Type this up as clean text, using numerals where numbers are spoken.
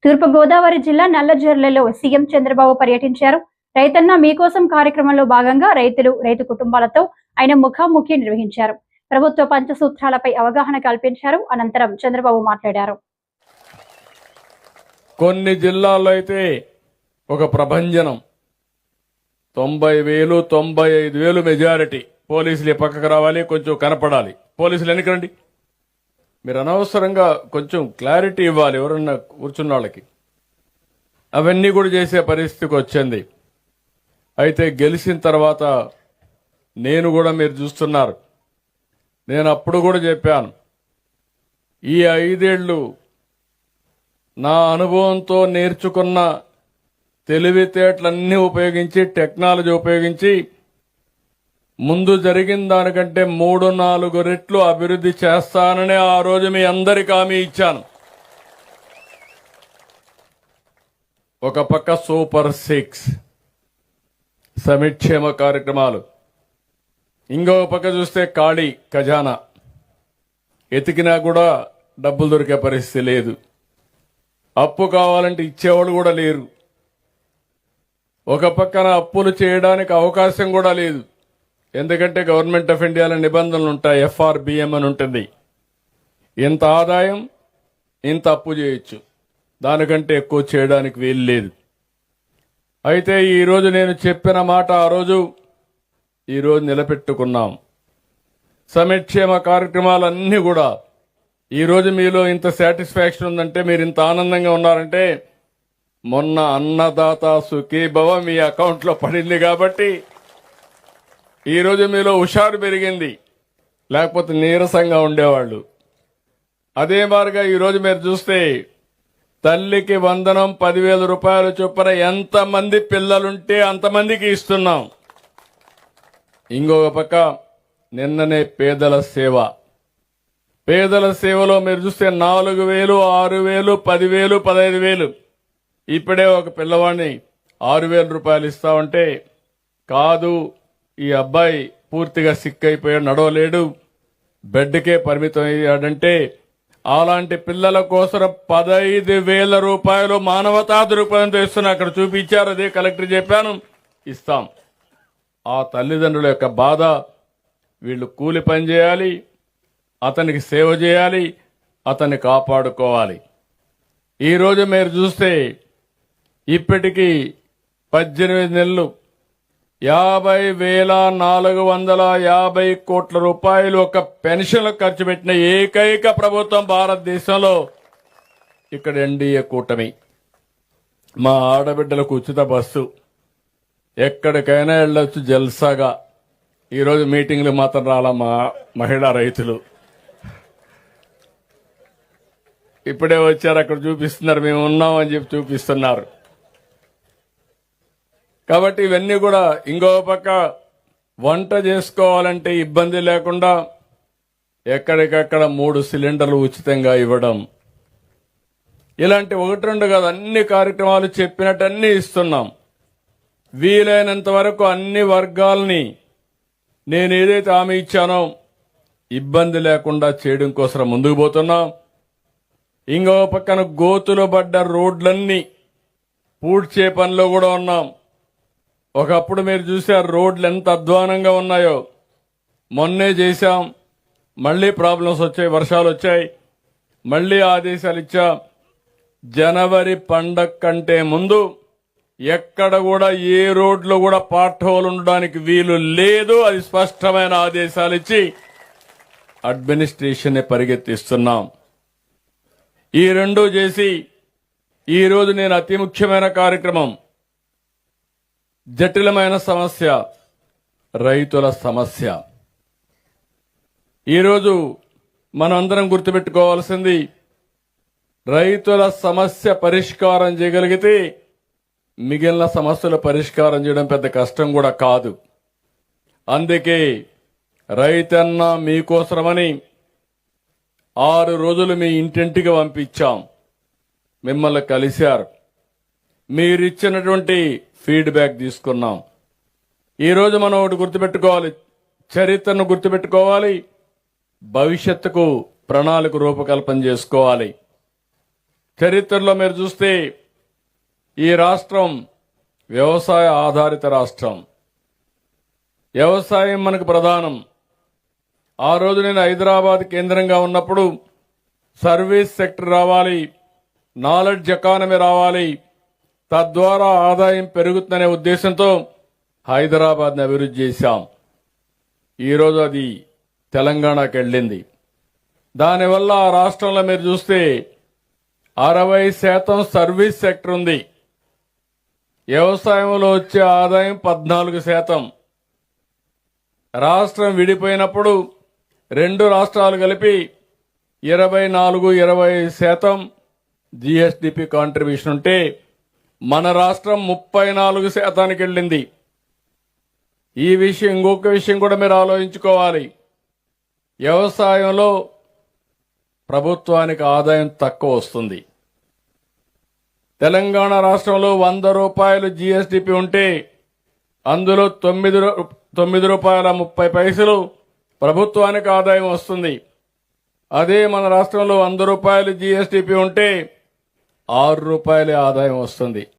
తూర్పు గోదావరి జిల్లా నల్లజర్లలో సీఎం చంద్రబాబు పర్యటించారు. రైతన్న మీకోసం కార్యక్రమంలో భాగంగా రైతు కుటుంబాలతో ఆయన ముఖాముఖి నిర్వహించారు. ప్రభుత్వ పంచసూత్రాలపై అవగాహన కల్పించారు. అనంతరం చంద్రబాబు మాట్లాడారు. కొన్ని జిల్లాల్లో అయితే ఒక ప్రభంజనం 90,000 95,000 మెజారిటీ. పోలీసులు పక్కకు రావాలి, కొంచెం కనపడాలి. పోలీసులు ఎన్నికరండి, మీరు అనవసరంగా కొంచెం క్లారిటీ ఇవ్వాలి ఎవరన్నా కూర్చున్న వాళ్ళకి. అవన్నీ కూడా చేసే పరిస్థితికి వచ్చింది. అయితే గెలిచిన తర్వాత నేను కూడా మీరు చూస్తున్నారు, నేను అప్పుడు కూడా చెప్పాను, ఈ 5 ఏళ్లు నా అనుభవంతో నేర్చుకున్న తెలివితేటలన్నీ ఉపయోగించి, టెక్నాలజీ ఉపయోగించి ముందు జరిగిన దానికంటే 3-4 రెట్లు అభివృద్ధి చేస్తానని ఆ రోజు మీ అందరికీ హామీ ఇచ్చాను. ఒక పక్క సూపర్ 6 సంక్షేమ కార్యక్రమాలు, ఇంకో పక్క చూస్తే ఖాళీ ఖజానా, ఎతికినా కూడా డబ్బులు దొరికే పరిస్థితి లేదు. అప్పు కావాలంటే ఇచ్చేవాళ్ళు కూడా లేరు. ఒక పక్కన అప్పులు చేయడానికి అవకాశం కూడా లేదు. ఎందుకంటే గవర్నమెంట్ ఆఫ్ ఇండియాలో నిబంధనలు ఉంటాయి, FRBM అని ఉంటుంది. ఇంత ఆదాయం ఇంత అప్పు చేయొచ్చు, దానికంటే ఎక్కువ చేయడానికి వీలు లేదు. అయితే ఈరోజు నేను చెప్పిన మాట ఆ రోజు ఈరోజు నిలబెట్టుకున్నాం. సంక్షేమ కార్యక్రమాలన్నీ కూడా ఈరోజు మీలో ఇంత సాటిస్ఫాక్షన్ ఉందంటే, మీరు ఇంత ఆనందంగా ఉన్నారంటే మొన్న అన్నదాత సుఖీభవ మీ అకౌంట్లో పడింది కాబట్టి ఈరోజు మీలో హుషారు పెరిగింది, లేకపోతే నీరసంగా ఉండేవాళ్ళు. అదే మాదిరిగా ఈరోజు మీరు చూస్తే తల్లికి వందనం 10,000 రూపాయలు చొప్పున ఎంతమంది పిల్లలుంటే అంతమందికి ఇస్తున్నాం. ఇంకొక పక్క నిన్ననే పేదల సేవలో మీరు చూస్తే 4,000, 6,000, 10,000, 15,000. ఇప్పుడే ఒక పిల్లవాడిని 6,000 రూపాయలు ఇస్తామంటే, కాదు ఈ అబ్బాయి పూర్తిగా సిక్ అయిపోయాడు, నడవలేడు, బెడ్కే పరిమితం అయ్యాడంటే అలాంటి పిల్లల కోసం 15,000 రూపాయలు మానవతా దృక్పథంతో ఇస్తున్నా. అక్కడ చూపించారు, అదే కలెక్టర్ చెప్పాను, ఇస్తాం. ఆ తల్లిదండ్రుల యొక్క బాధ, వీళ్ళు కూలి పని చేయాలి, అతనికి సేవ చేయాలి, అతన్ని కాపాడుకోవాలి. ఈరోజు మీరు చూస్తే ఇప్పటికీ 18 నెలలు 50,450 కోట్ల రూపాయలు ఒక పెన్షన్లు ఖర్చు పెట్టిన ఏకైక ప్రభుత్వం భారతదేశంలో ఇక్కడ ఎన్డీఏ కూటమి. మా ఆడబిడ్డలకు ఉచిత బస్సు, ఎక్కడికైనా వెళ్ళొచ్చు జల్సాగా. ఈరోజు మీటింగ్లు మాత్రం రాలా మా మహిళా రైతులు, ఇప్పుడే వచ్చారు, అక్కడ చూపిస్తున్నారు, మేము ఉన్నామని చెప్పి చూపిస్తున్నారు. కాబట్టి ఇవన్నీ కూడా. ఇంకో పక్క వంట చేసుకోవాలంటే ఇబ్బంది లేకుండా ఎక్కడికక్కడ 3 సిలిండర్లు ఉచితంగా ఇవ్వడం, ఇలాంటి 1-2 కాదు, అన్ని కార్యక్రమాలు చెప్పినట్టు అన్ని ఇస్తున్నాం. వీలైనంత వరకు అన్ని వర్గాల్ని నేను ఏదైతే హామీ ఇచ్చానో ఇబ్బంది లేకుండా చేయడం కోసం ముందుకు పోతున్నాం. ఇంకో పక్కన గోతులు పడ్డ రోడ్లన్నీ పూడ్చే పనిలో కూడా ఉన్నాం. ఒకప్పుడు మీరు చూశారు రోడ్లు ఎంత అధ్వానంగా ఉన్నాయో, మొన్నే చేశాం. మళ్లీ ప్రాబ్లమ్స్ వచ్చాయి, వర్షాలు వచ్చాయి, మళ్లీ ఆదేశాలు ఇచ్చాం. జనవరి పండగ కంటే ముందు ఎక్కడ కూడా ఏ రోడ్లో కూడా పార్ట్ హోల్ ఉండడానికి వీలు లేదు. అది స్పష్టమైన ఆదేశాలు ఇచ్చి అడ్మినిస్ట్రేషన్ పరిగెత్తిస్తున్నాం. ఈ రెండు చేసి ఈరోజు నేను అతి ముఖ్యమైన కార్యక్రమం, జటిలమైన సమస్య, రైతుల సమస్య. ఈరోజు మనందరం గుర్తుపెట్టుకోవాల్సింది, రైతుల సమస్య పరిష్కారం చేయగలిగితే మిగిలిన సమస్యల పరిష్కారం చేయడం పెద్ద కష్టం కూడా కాదు. అందుకే రైతన్న మీకోసమని 6 రోజులు మీ ఇంటింటికి పంపించాం. మిమ్మల్ని కలిశారు, మీరిచ్చినటువంటి ఫీడ్బ్యాక్ తీసుకున్నాం. ఈరోజు మనం ఒకటి గుర్తుపెట్టుకోవాలి, చరిత్రను గుర్తుపెట్టుకోవాలి, భవిష్యత్తుకు ప్రణాళిక రూపకల్పన చేసుకోవాలి. చరిత్రలో మీరు చూస్తే ఈ రాష్ట్రం వ్యవసాయ ఆధారిత రాష్ట్రం. వ్యవసాయం మనకు ప్రధానం. ఆ రోజు నేను హైదరాబాద్ కేంద్రంగా ఉన్నప్పుడు సర్వీస్ సెక్టర్ రావాలి, నాలెడ్జ్ ఎకానమీ రావాలి, తద్వారా ఆదాయం పెరుగుతుందనే ఉద్దేశంతో హైదరాబాద్ని అభివృద్ధి చేశాం. ఈరోజు అది తెలంగాణకు వెళ్ళింది. దానివల్ల ఆ రాష్ట్రంలో మీరు చూస్తే 60% సర్వీస్ సెక్టర్ ఉంది. వ్యవసాయంలో వచ్చే ఆదాయం 14%. రాష్ట్రం విడిపోయినప్పుడు రెండు రాష్ట్రాలు కలిపి 24-25% జీఎస్డీపీ కాంట్రిబ్యూషన్ ఉంటే మన రాష్ట్రం 34%కి వెళ్ళింది. ఈ విషయం, ఇంకొక విషయం కూడా మీరు ఆలోచించుకోవాలి. వ్యవసాయంలో ప్రభుత్వానికి ఆదాయం తక్కువ వస్తుంది. తెలంగాణ రాష్ట్రంలో 100 రూపాయలు జీఎస్డీపీ ఉంటే అందులో 9 రూపాయల 30 పైసలు ప్రభుత్వానికి ఆదాయం వస్తుంది. అదే మన రాష్ట్రంలో 100 రూపాయలు జీఎస్డీపీ ఉంటే 6 రూపాయలే ఆదాయం వస్తుంది.